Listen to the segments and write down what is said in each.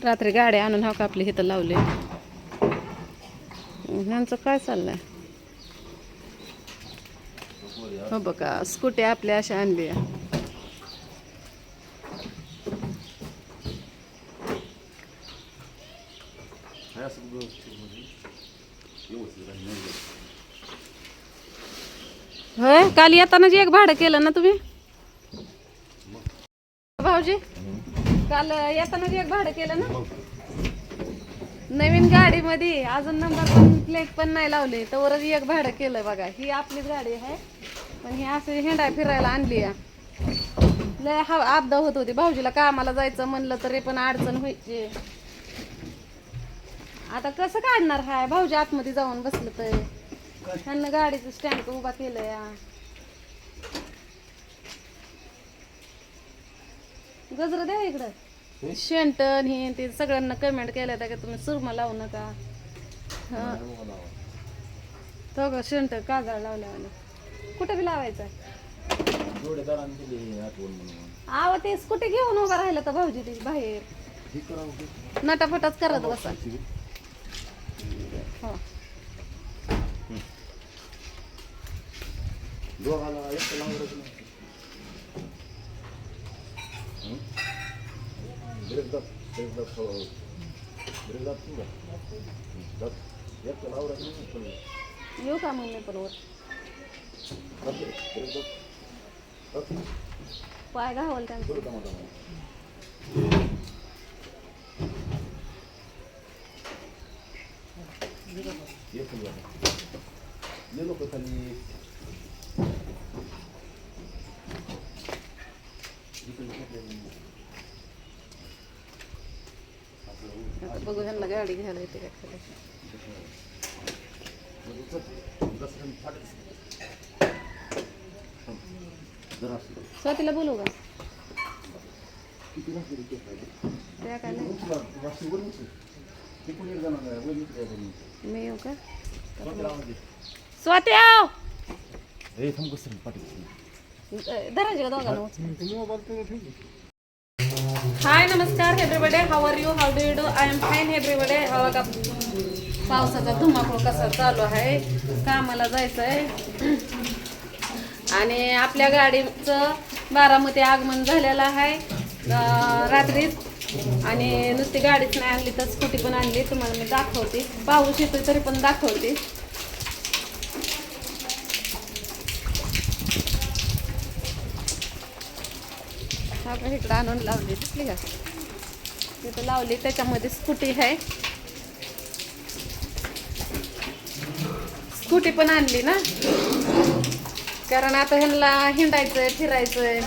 रात्री गाड्या आणून हा का आपली इथं लावले. ह्यांचं काय चाललंय. हो बघा स्कूटी आपल्या अशा आणली. होय काल येताना जे एक भाडं केलं ना तुम्ही भाऊजी. काल येताना जे एक भाडं केलं ना नवीन गाडीमध्ये अजून नंबर पण प्लेट पण नाही लावले तर एक भाडं केलं बघा. ही आपलीच गाडी आहे पण ही असं हिंडा फिरायला आणली. लय आपदा होत होती भाऊजीला कामाला जायचं म्हणलं तरी पण अडचण व्हायची. आता कसं काढणार हाय भाऊजी आतमध्ये जाऊन बसलं तर ह्यांना गाडीचं स्टँड उभा केलं या. गजर द्या इकडं शेंटन हे ते सगळ्यांना कमेंट केल्या का तुम्ही सुरमा लावू नका. तो का शेंट काजळ लावल्यावाने कुठं बी लावायचं. आव ते स्कूटी घेऊन उभा राहिला तर भाऊजी ते बाहेर नटाफटाच करत बसा. हो येऊ का मग मी पण वर पाय घावल त्यांचं. बघू ह्यांना गाडी घ्यायला येते का. स्वातीला बोलू का त्या काय नाही मी येऊ का स्वाती आव धरायचे का दोघांना. हाय नमस्कार everybody how are you how do you do I am fine everybody. हवा का पावसाचा धुमाकूळ कसा चालू आहे. कामाला जायचं आहे आणि आपल्या गाडीचं बारामती आगमन झालेलं आहे रात्रीच आणि नुसती गाडीच नाही आणली तर स्कूटी पण आणली. तुम्हाला मी दाखवते पाऊस येतो तरी पण दाखवते. आपण इकडं आणून लावली दिसली का तिथं लावली त्याच्यामध्ये स्कूटी आहे. स्कूटी पण आणली ना कारण आता ह्यांना हिंडायचंय फिरायचंय.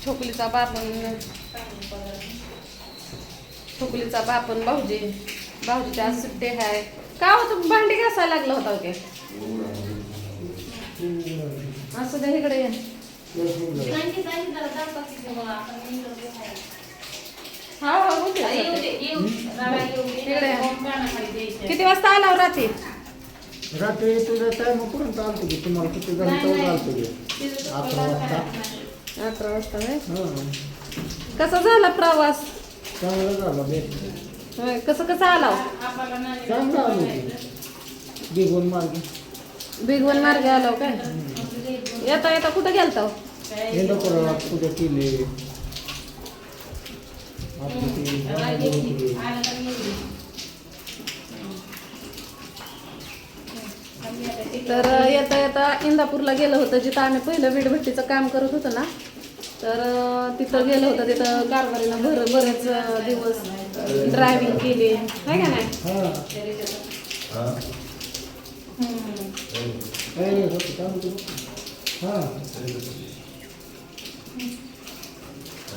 छोकलीचा बापन भाऊजीच्या सुट्टे आहे का होतं भांडी घासायला लागलं होता ओके असं द्या इकडे या. किती वाजता आला रात्री. रात्री तुझा टाइम पर्यंत आलतो की तुम्हाला किती जण आलतो की 11 वाजता. कसा झाला प्रवास. चांगला झाला बेस्ट. कसं आला चांगला आलो बिगवन मार्गे आलो काय. येता कुठं गेलता इंदापुरात कुठे केले तर येता इंदापूरला गेलं होतं जिथं आम्ही पहिलं वीटभट्टीचं काम करत होतो ना तर तिथं गेलं होतं. तिथं कारभारीनं बरेच दिवस ड्रायव्हिंग केली आहे का नाही.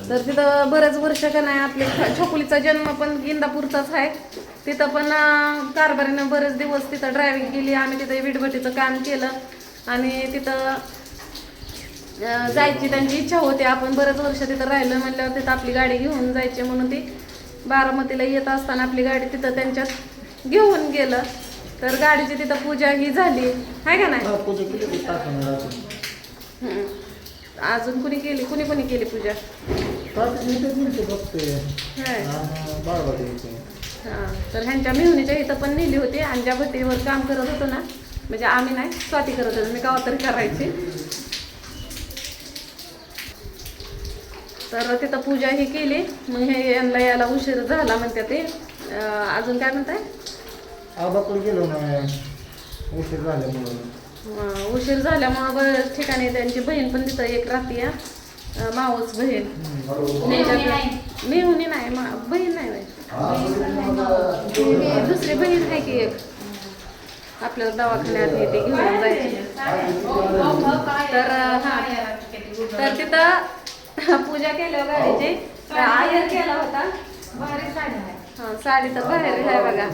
तर तिथं बरेच वर्ष का नाही आपल्या छोकुलीचा जन्म पण इंदापूरचाच आहे. तिथं पण कारभारीनं बरेच दिवस तिथं ड्रायव्हिंग केली. आम्ही तिथं वीटभट्टीचं काम केलं आणि तिथं जायची त्यांची इच्छा होती. आपण बरेच वर्ष तिथं राहिलं म्हणल्यावर तिथं आपली गाडी घेऊन जायची म्हणून ती बारामतीला येत असताना आपली गाडी तिथं त्यांच्यात घेऊन गेलं. तर गाडीची तिथं पूजा ही झाली आहे का नाही. अजून कुणी केली पूजा. तात्या इथे गेलते फक्त होय. आणि बाळगाव इथे. हां तर ह्यांच्या मेहुणीच्या इथं पण नेली होती आणि ज्या भट्टीवर काम करत होतो ना म्हणजे आम्ही नाही स्वाती करत होतो मी गावात तरी करायची तर तिथं पूजा ही केली मग हे यांना यायला उशीर झाला म्हणते ते अजून काय म्हणताय आबाकडे गेलो ना उशीर झाल्यामुळं. उशीर झाल्यामुळं बऱ्याच ठिकाणी त्यांची बहीण पण तिथं एक राहते मावस बहीण मेहुणी नाही बहीण नाही बाई. दुसरी बहीण आहे की एक आपल्याला दवाखान्यात हे ते घेऊन जायची तर हां तर तिथं पूजा केल्यावर गाडीची आयर केला होता भारी साडी आहे. हां साडी तर भारी आहे बघा.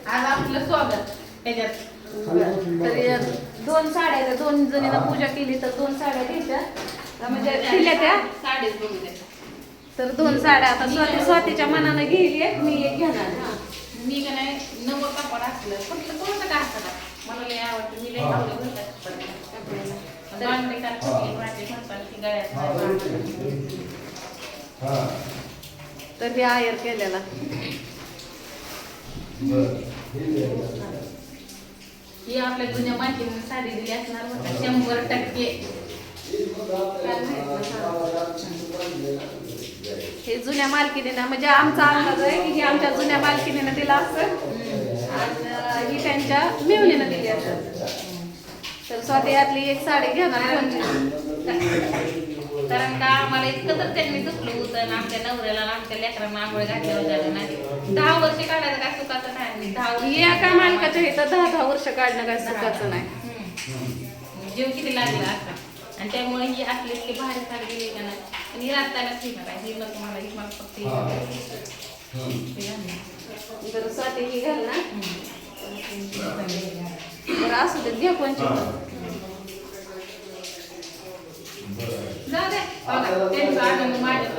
आज आपलं स्वागत त्याच्यात तर 2 साड्या 2 जणींना पूजा केली तर 2 साड्या घ्यायच्या म्हणजे दिल्या त्या साडीच बघू तर 2 साड्या आता स्वातीच्या मनानं घेईल एक मी एक घेणार. मी का नाही नवं कापड असलं फक्त कोणतं काय असतं मला लय आवडतं मी लय आवडतं तर हे आयर केलेला ही आपल्या जुन्या माहितीने साडी दिली असणार होता 100%. हे जुन्या मालकीने म्हणजे आमचा अंदाज आहे की ही आमच्या जुन्या मालकीने दिला असं आणि ही त्यांच्या मेहुणीनं दिली असं तर स्वाती यातली एक साडी घेणार कारण का आम्हाला इतकं तर त्यांनी दुखलं होतं आणि आमच्या नवऱ्याला आमच्या लेकरांना आंघोळ घातल्यावर झालं नाही 10 वर्ष काढायचं काय सुखाचं नाही 10 एका मालकाच्या इथं 10 वर्ष काढणं काय सुखाचं नाही जीव किती लागला आता आणि त्यामुळे ही आपली इतकी भारी साडी गेली का नाही आणि ही रात्तानाच ही मला ही नको मला ही मला फक्त जर स्वाती ही घाल ना बरं असू दे घ्या कोणची जाऊ दे त्यांचा आनंद माझ्या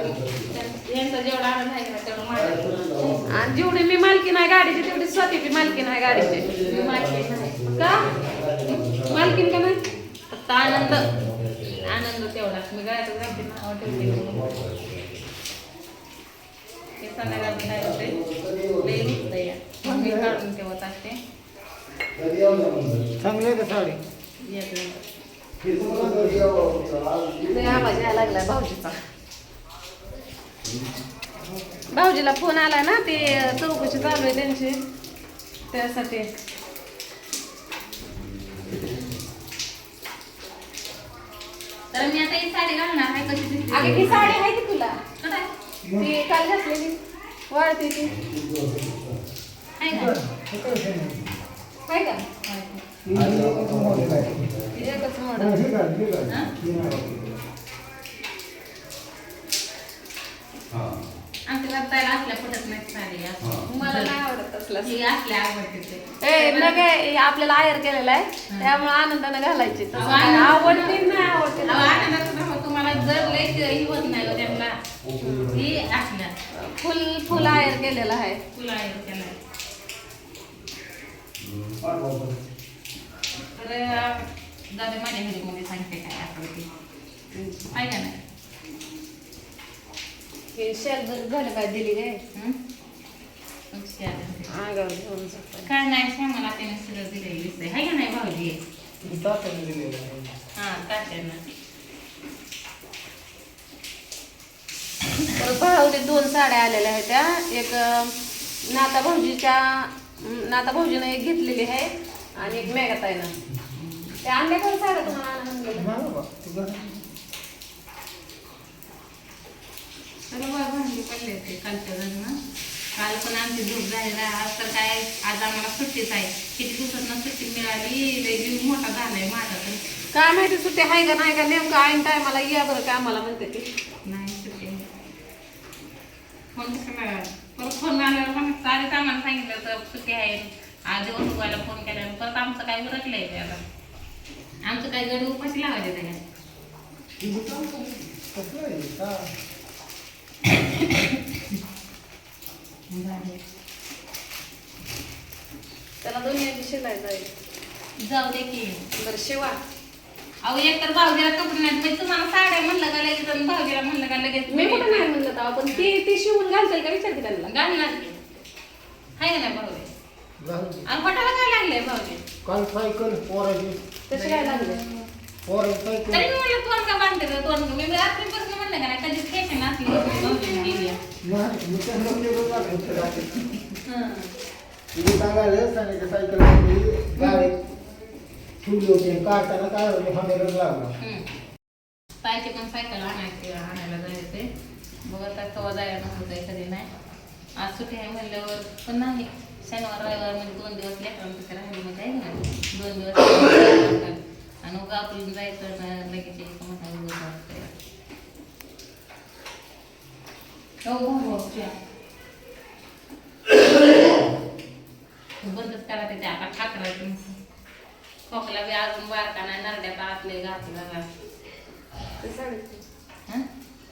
यांचा जेवढा आनंद आहे ना तेवढं माझ्या आणि जेवढी मी मालकी नाही गाडीची तेवढी स्वतःची मालकी नाही गाडीची मी मालकी नाही का मालकीन का नाही फक्त आनंद आनंद तेवढाच मी गाड्यातच घालते ना ठेवते हे संध्याकाळी काय होते लई दुखतं या मी काढून ठेवत असते चांगली आहे का साडी आवाज यायला लागलाय भाऊजीचा भाऊजीला फोन आला ना ते चौकशी चालू आहे त्यांची त्यासाठी तर मी आता ही साडी घालणार आहे कशी दिसते अगं ही साडी आहे की तुला ती काल घातलेली वाढते ती आहे का आहे का एकच मॉडेल आमच्या ताईला असल्या पटत नाही साडी मला नाही आवडत असला ही असल्या आवडते ते ए मग हे आपल्याला आयर केलेला आहे त्यामुळे आनंदाने घालायची तसं काय आवडते नाही आवडते तुम्हाला जर लई ही होत नाही हो त्यांना ही असल्या फुल आयर केलेला आहे तुला त्याला तर दादा माझ्या घरीमध्ये सांगते काय आठवते आहे का नाही हे शेल जर झालं काय दिली काय हुशार. अंगावर घेऊन जातं. काय नाही श्यामाला त्याने सगळं दिलेलं दिसतंय आहे का नाही भाऊजी तात्याने दिलेलं आहे. हां तात्यानं परत भाऊचे 2 साड्या आलेल्या आहेत त्या एक नाता भाऊजीनं एक घेतलेली आहे आणि एक मेघाताईनं त्या आणल्या कोण साड्या तुम्हाला आणून हा बाबा, तू घाल. सगळं भांडी पडले ते कालच्या लग्न काल पण आमची झोप झाली आज तर काय आज आम्हाला सुट्टीच आहे किती दिवसांना सुट्टी मिळाली लय जीव मोठा झालाय माझा तर काय माहिती सुट्टी आहे का नाही का नेमकं ऐन टायमाला या बरं का आम्हाला म्हणते ती नाही सुट्टी फोन कसं मिळाला परत फोन आल्यावर मग आधीच आम्हाला सांगितलं तर सुट्टी आहे आज दिवस उभायला फोन केल्यावर परत आमचं काय उरकलंय ते आता आमचं काय गडी उपाशी लावायचे त्याच्यात कसलं आहे? का? त्याला दोन्ही शिलाई जाईल जाऊ दे की बरं शिवा अहो एक तर भाऊजीला कपडे नाही म्हणजे तुम्हाला साड्या म्हणलं का लगेच आणि भाऊजीला म्हणलं का लगेच मी कुठं नाही म्हणलं तेव्हा, पण ती शिवून घालताय का विचारते त्यांना. घालणार की. हाय का नाही भाऊजी झालं की. आणि खोटाला काय लागलंय भाऊजी काल सायकल पोराची तसे काय लागले. पोराची सायकल तरी मी म्हणलं तोंड का बांधते तोंड मी रात्रीपासून म्हणलं का नाही कधीच फॅशन असली भाऊजीने केली आहे. नाही, मी त्यांना केलं लागलं रात्री. हं. तिने काय झालं सांगितलं सायकल गाडीत ठेवली होती काढताना काय होते हमेरच लागला. ताईचे पण सायकल आणायला जायचे बघ आता कवा जायला होतंय कधी नाही. आज सुट्टी आहे म्हणल्यावर पण नाही शनिवार रविवार म्हणजे 2 दिवस लेकरांचं राहिले म्हणजे आहे ना 2 दिवस आणि उगा आपण जायचं ना लगेच एक मोठा दिवस वाटतंय. बंदच करा ते आता ठाकरायचं खोकला बी अजून बारका नाही नरड्यात आतले घातला ते साडी. हं?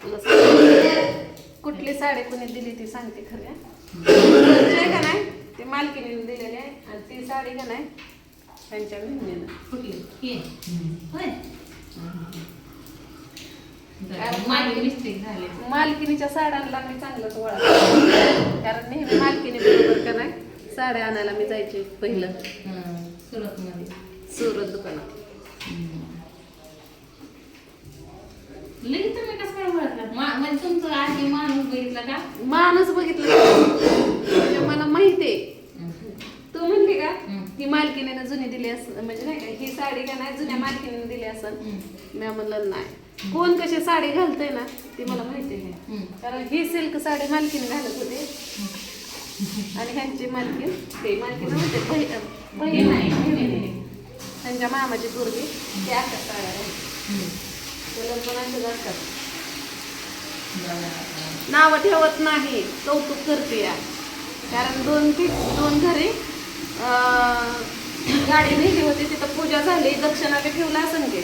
तुला साडी- कुठली साडी कोणी दिली ती सांगते खरं. आहे का नाही ती मालकीने दिलेली आहे आणि ती साडी का नाही त्यांच्या बहिणीनं. कुठली ही होय माझी मिस्टेक झाली. मालकिनीच्या साड्यांना मी चांगलंच वळख, कारण नेहमी मालकीने बरोबर का नाही साड्या आणायला मी जायचे पहिलं सुरत मध्ये सुरत दुकानात. लगेच तुम्ही कसं काय ओळखलं म्हणजे तुमचं आधी माणूस बघितला का माणूस बघितलं म्हणजे मला माहितीये. तू म्हणली का ही मालकीने जुनी दिली असं म्हणजे नाही का ही साडी का नाही जुन्या मालकीने दिली असं. मी म्हणलं नाही कोण कशी साडी घालतंय ना ती मला माहिती आहे, कारण ही सिल्क साडी मालकीने घालत होते आणि ह्यांची मालकीन ते मालकीन होते बहीण नाही त्यांच्या मामाची पोरगी ते अशा साड्या त्याला पण अशाच असतात. नाव ठेवत नाही कौतुक करते या, कारण दोन घरी गाडी नेली होती तिथं पूजा झाली दक्षिणा बी ठेवला असं की